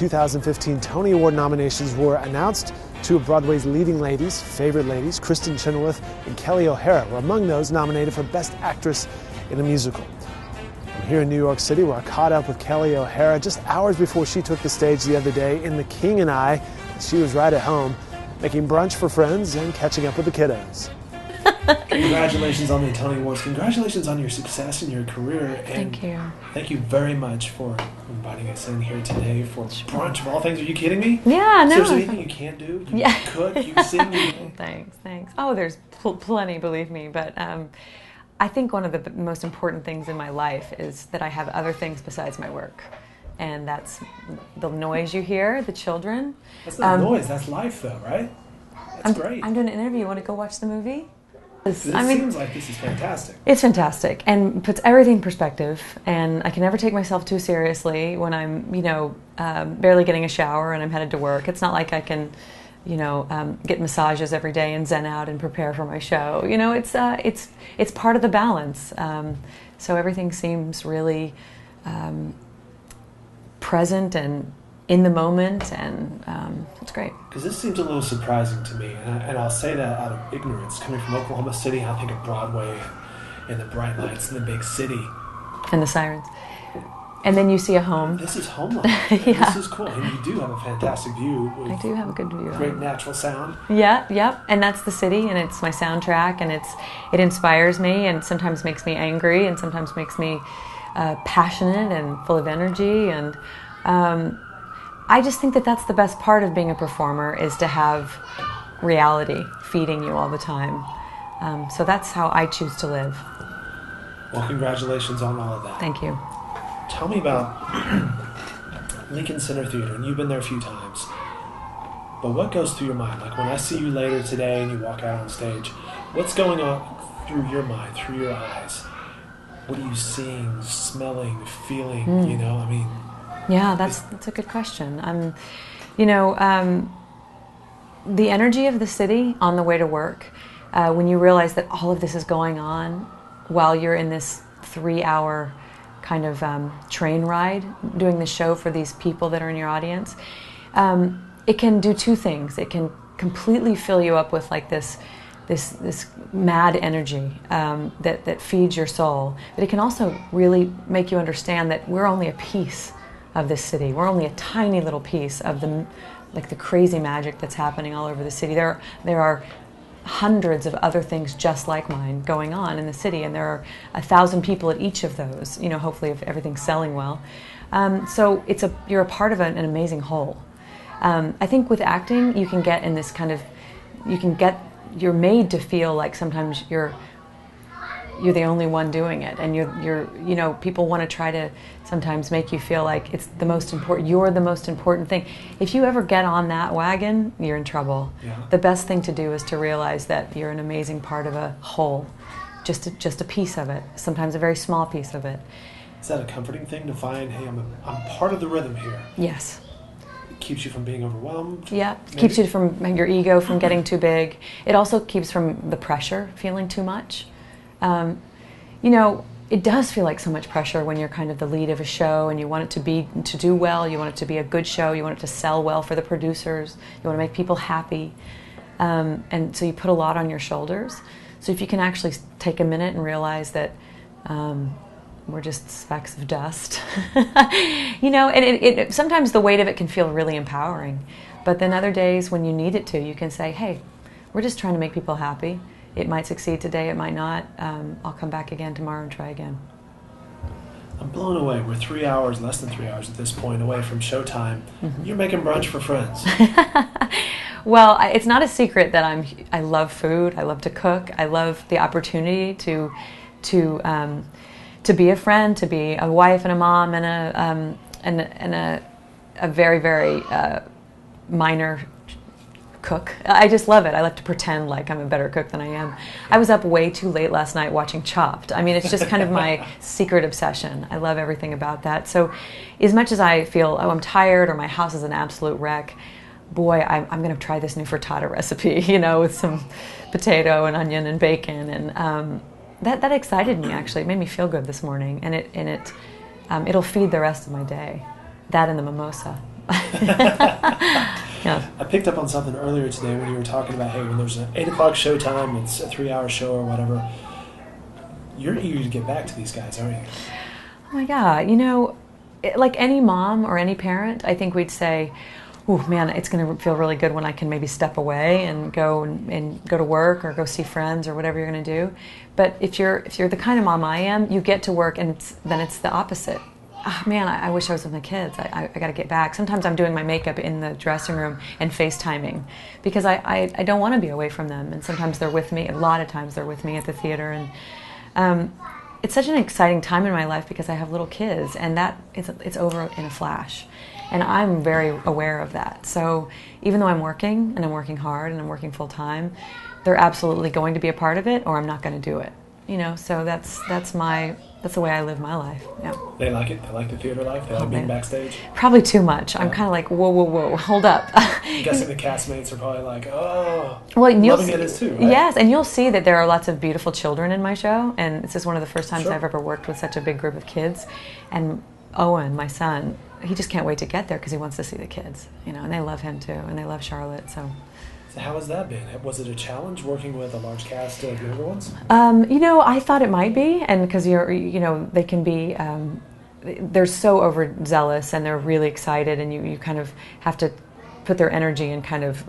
2015 Tony Award nominations were announced. Two of Broadway's leading ladies, favorite ladies, Kristen Chenoweth and Kelly O'Hara, were among those nominated for Best Actress in a Musical. I'm here in New York City, where I caught up with Kelly O'Hara just hours before she took the stage the other day in The King and I. She was right at home, making brunch for friends and catching up with the kiddos. Congratulations on the Tony Awards. Congratulations on your success in your career. And thank you. Thank you very much for inviting us in here today for brunch of all things. Are you kidding me? Yeah, no. So there's anything you can't do? You cook, you sing, you... Thanks. Oh, there's plenty, believe me. But I think one of the most important things in my life is that I have other things besides my work. And that's the noise you hear, the children. That's not noise, that's life though, right? That's great. I'm doing an interview. You want to go watch the movie? It seems like this is fantastic. It's fantastic and puts everything in perspective. And I can never take myself too seriously when I'm, barely getting a shower and I'm headed to work. It's not like I can, get massages every day and zen out and prepare for my show. It's part of the balance. So everything seems really present and in the moment, and it's great. Because this seems a little surprising to me, and I'll say that out of ignorance. Coming from Oklahoma City, I think of Broadway and the bright lights and the big city. And the sirens. And then you see a home. This is Homeland. Yeah. This is cool. And you do have a fantastic view. I do have a good view. Great natural sound. Yep. And that's the city, and it's my soundtrack, and it inspires me, and sometimes makes me angry, and sometimes makes me passionate and full of energy, and I just think that that's the best part of being a performer, is to have reality feeding you all the time. So that's how I choose to live. Well, congratulations on all of that. Thank you. Tell me about Lincoln Center Theater, and you've been there a few times. But what goes through your mind? Like when I see you later today and you walk out on stage, what's going on through your mind, through your eyes? What are you seeing, smelling, feeling, Yeah, that's a good question. The energy of the city on the way to work, when you realize that all of this is going on while you're in this 3-hour kind of train ride doing the show for these people that are in your audience, it can do two things. It can completely fill you up with like this mad energy that feeds your soul, but it can also really make you understand that we're only a piece of this city. We're only a tiny little piece of the crazy magic that's happening all over the city. There are hundreds of other things just like mine going on in the city, and there are 1,000 people at each of those. Hopefully, if everything's selling well. So you're a part of an amazing whole. I think with acting, you can get in this kind of, you're made to feel like sometimes you're the only one doing it, and people want to try to sometimes make you feel like it's the most important, you're the most important thing. If you ever get on that wagon, you're in trouble. Yeah. The best thing to do is to realize that you're an amazing part of a whole, just a piece of it, sometimes a very small piece of it. Is that a comforting thing to find, hey, I'm part of the rhythm here? Yes. It keeps you from being overwhelmed? Yeah, it keeps you from your ego from getting too big. It also keeps from the pressure, feeling too much. It does feel like so much pressure when you're kind of the lead of a show and you want it to do well, you want it to be a good show, you want it to sell well for the producers, you want to make people happy. And so you put a lot on your shoulders. So if you can actually take a minute and realize that we're just specks of dust, and sometimes the weight of it can feel really empowering. But then other days when you need it to, you can say, hey, we're just trying to make people happy. It might succeed today, it might not. I'll come back again tomorrow and try again. I'm blown away. We're 3 hours, less than 3 hours at this point, away from showtime. Mm-hmm. You're making brunch for friends. Well, it's not a secret that I love food. I love to cook. I love the opportunity to be a friend, to be a wife and a mom and a very, very minor cook. I just love it. I like to pretend like I'm a better cook than I am. I was up way too late last night watching Chopped. I mean, it's just kind of my secret obsession. I love everything about that. So as much as I feel, I'm tired or my house is an absolute wreck, boy, I'm going to try this new frittata recipe, with some potato and onion and bacon. And that excited me, actually. It made me feel good this morning. And it'll feed the rest of my day. That and the mimosa. Yeah. I picked up on something earlier today when you were talking about, hey, when there's an 8 o'clock show time, it's a 3-hour show or whatever. You're eager to get back to these guys, aren't you? Oh my God, like any mom or any parent, I think we'd say, oh man, it's going to feel really good when I can maybe step away and go to work or go see friends or whatever you're going to do. But if you're the kind of mom I am, you get to work and then it's the opposite. Oh, man, I wish I was with my kids. I got to get back. Sometimes I'm doing my makeup in the dressing room and FaceTiming because I don't want to be away from them. And sometimes they're with me. A lot of times they're with me at the theater. And it's such an exciting time in my life because I have little kids, and it's over in a flash. And I'm very aware of that. So even though I'm working, and I'm working hard, and I'm working full time, they're absolutely going to be a part of it, or I'm not going to do it. So that's the way I live my life. Yeah. They like it. They like the theater life. They like being backstage. Probably too much. I'm kind of like, whoa, hold up. I'm guessing the castmates are probably like, oh, well, loving it as too, right? Yes, and you'll see that there are lots of beautiful children in my show, and this is one of the first times Sure. I've ever worked with such a big group of kids. And Owen, my son, he just can't wait to get there because he wants to see the kids, and they love him too, and they love Charlotte. So how has that been? Was it a challenge working with a large cast of younger ones? I thought it might be, and because they can be, they're so overzealous and they're really excited, and you kind of have to put their energy and kind of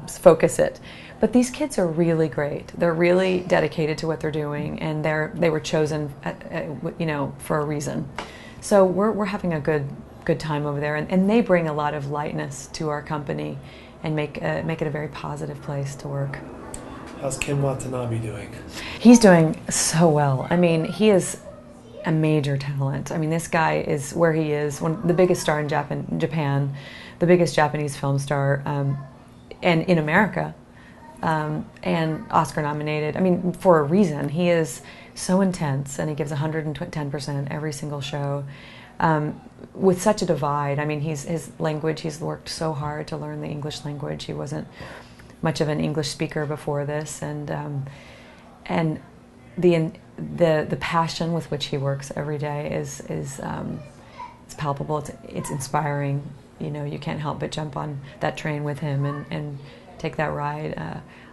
focus it. But these kids are really great. They're really dedicated to what they're doing, and they were chosen, for a reason. So we're having a good time over there, and they bring a lot of lightness to our company, and make it a very positive place to work. How's Ken Watanabe doing? He's doing so well. I mean, he is a major talent. I mean, this guy is where he is, the biggest star in Japan, the biggest Japanese film star, and in America, and Oscar nominated. I mean, for a reason. He is so intense, and he gives 110% every single show. With such a divide. I mean, his language, he's worked so hard to learn the English language. He wasn't much of an English speaker before this, and the passion with which he works every day is it's palpable. It's inspiring. You can't help but jump on that train with him and take that ride.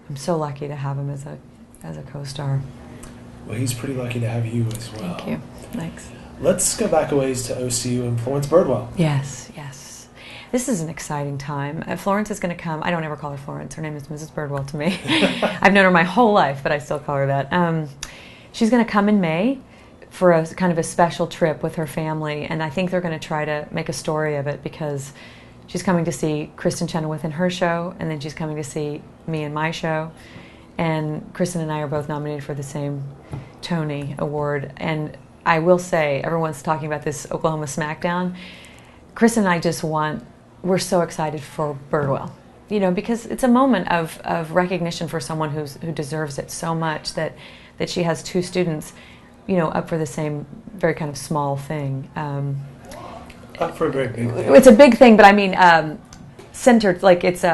I'm so lucky to have him as a co-star. Well, he's pretty lucky to have you as well. Thank you. Thanks. Let's go back a ways to OCU and Florence Birdwell. Yes. This is an exciting time. Florence is going to come. I don't ever call her Florence. Her name is Mrs. Birdwell to me. I've known her my whole life, but I still call her that. She's going to come in May for a kind of a special trip with her family, and I think they're going to try to make a story of it because she's coming to see Kristen Chenoweth in her show, and then she's coming to see me in my show. And Kristen and I are both nominated for the same Tony Award. And I will say, everyone's talking about this Oklahoma Smackdown. Chris and I we're so excited for Birdwell, because it's a moment of recognition for someone who deserves it so much that she has two students, up for the same very kind of small thing. Up for a very big thing. It's a big thing, but I mean, centered, like it's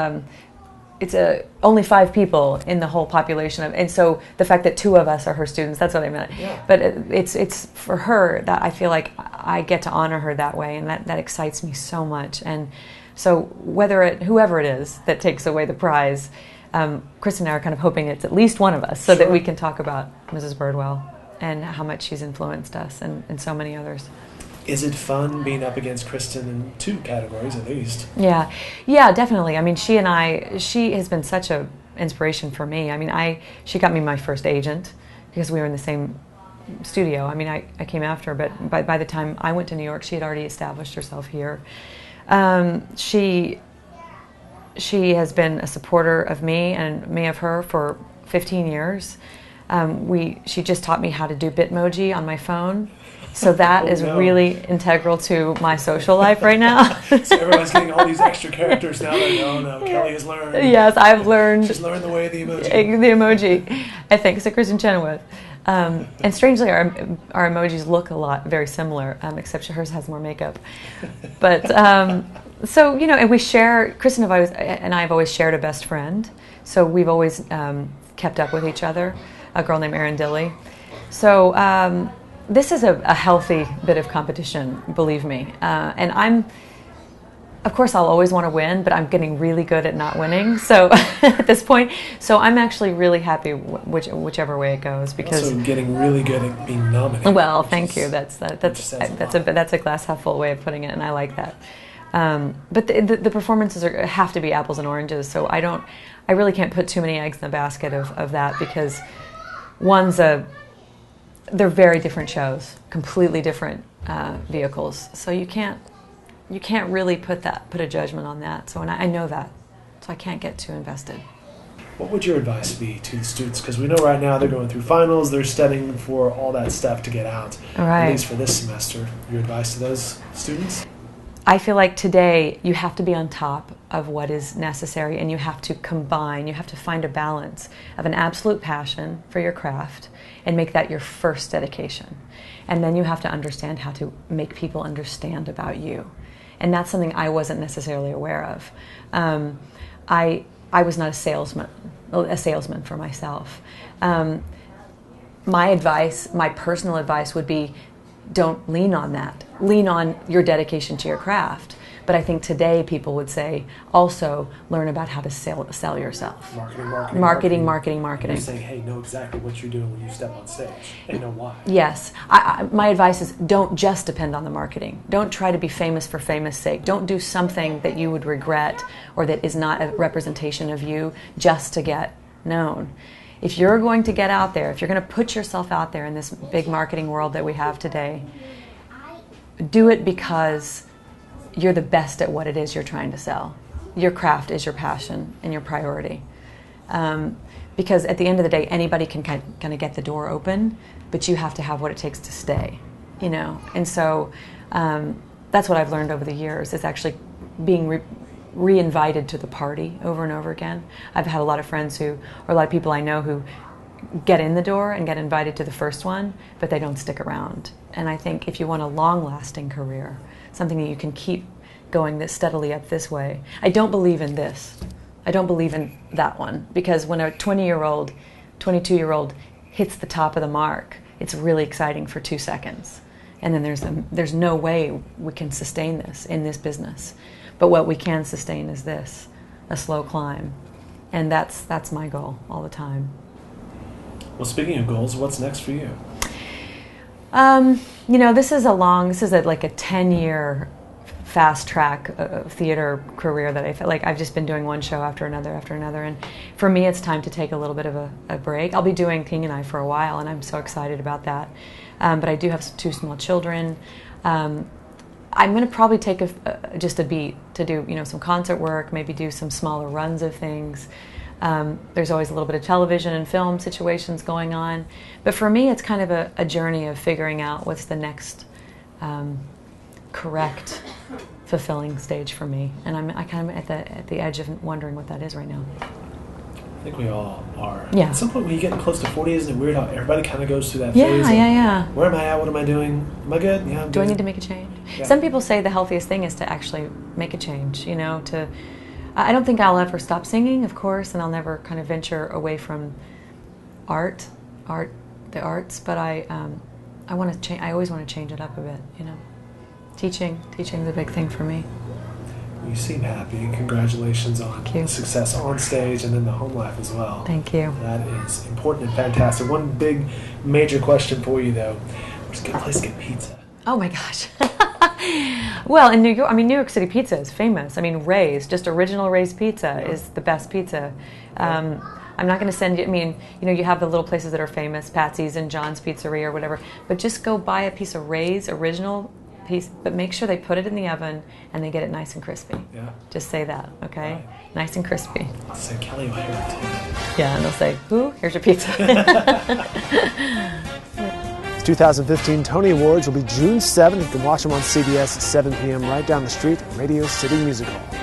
only 5 people in the whole population and so the fact that 2 of us are her students, that's what I meant. Yeah. But it's for her that I feel like I get to honor her that way, and that excites me so much. And so whoever it is that takes away the prize, Chris and I are kind of hoping it's at least one of us, so that we can talk about Mrs. Birdwell and how much she's influenced us and so many others. Is it fun being up against Kristen in 2 categories at least? Yeah, definitely. I mean, she has been such an inspiration for me. I mean, she got me my first agent because we were in the same studio. I mean, I came after her, but by the time I went to New York, she had already established herself here. She has been a supporter of me and me of her for 15 years. She just taught me how to do Bitmoji on my phone. So that is really integral to my social life right now. So everyone's getting all these extra characters now. Like, oh no, Kelly has learned. Yes, I've learned. She's learned the way of the emoji. The emoji, I think. So Kristen Chenoweth. And strangely, our emojis look very similar, except hers has more makeup. But so and we share. Kristen and I have always shared a best friend. So we've always kept up with each other. A girl named Erin Dilly. So. This is a healthy bit of competition, believe me. And Of course, I'll always want to win, but I'm getting really good at not winning. So at this point, so I'm actually really happy whichever way it goes, because also getting really good at being nominated. Well, thank you. That's a glass half full way of putting it, and I like that. But the performances have to be apples and oranges. So I really can't put too many eggs in the basket of that, because they're very different shows, completely different vehicles. So you can't really put a judgment on that. So, and I know that, so I can't get too invested. What would your advice be to the students? Because we know right now they're going through finals, they're studying for all that stuff to get out, at least for this semester. Your advice to those students? I feel like today you have to be on top of what is necessary, and you have to find a balance of an absolute passion for your craft and make that your first dedication. And then you have to understand how to make people understand about you. And that's something I wasn't necessarily aware of. I was not a salesman for myself. My personal advice would be, don't lean on that. Lean on your dedication to your craft. But I think today people would say, also learn about how to sell yourself. Marketing. You're saying, hey, know exactly what you're doing when you step on stage and know why. Yes. My advice is, don't just depend on the marketing. Don't try to be famous for famous sake. Don't do something that you would regret or that is not a representation of you just to get known. If you're going to get out there, if you're going to put yourself out there in this big marketing world that we have today, do it because you're the best at what it is you're trying to sell. Your craft is your passion and your priority. Because at the end of the day, anybody can kind of get the door open, but you have to have what it takes to stay, you know? And so that's what I've learned over the years, is actually being re-invited to the party over and over again. I've had a lot of friends or a lot of people I know who get in the door and get invited to the first one, but they don't stick around. And I think if you want a long-lasting career, something that you can keep going this steadily up this way. I don't believe in this. I don't believe in that one, because when a 20-year-old, 22-year-old hits the top of the mark, it's really exciting for 2 seconds. And then there's no way we can sustain this in this business. But what we can sustain is this, a slow climb. And that's my goal all the time. Well, speaking of goals, what's next for you? You know, this is like a 10-year fast track theater career that I feel like I've just been doing one show after another. And for me, it's time to take a little bit of a break. I'll be doing King and I for a while, and I'm so excited about that. But I do have 2 small children. I'm going to probably take just a beat to do, you know, some concert work, maybe do some smaller runs of things. There's always a little bit of television and film situations going on. But for me, it's kind of a journey of figuring out what's the next correct, fulfilling stage for me. And I'm kind of at the edge of wondering what that is right now. I think we all are. Yeah. At some point when you get close to 40, isn't it weird how everybody kind of goes through that phase? Yeah. Where am I at? What am I doing? Am I good? Yeah, I'm Do good. I need to make a change? Yeah. Some people say the healthiest thing is to actually make a change, you know, I don't think I'll ever stop singing, of course, and I'll never kind of venture away from the arts, but I want to change. I always want to change it up a bit, you know. Teaching is a big thing for me. You seem happy, and congratulations on the success on stage and then the home life as well. Thank you. That is important and fantastic. One big, major question for you, though. Where's a good place to get pizza? Oh my gosh. Well, in New York, New York City pizza is famous. Ray's, just original Ray's pizza is the best pizza. I'm not going to send you, you have the little places that are famous, Patsy's and John's Pizzeria or whatever, but just go buy a piece of Ray's original piece, but make sure they put it in the oven and they get it nice and crispy. Yeah. Just say that, okay? Right. Nice and crispy. Say Kelly O'Hara too. Yeah, and they'll say, who? Here's your pizza. 2015 Tony Awards will be June 7th. You can watch them on CBS at 7 p.m. right down the street at Radio City Music Hall.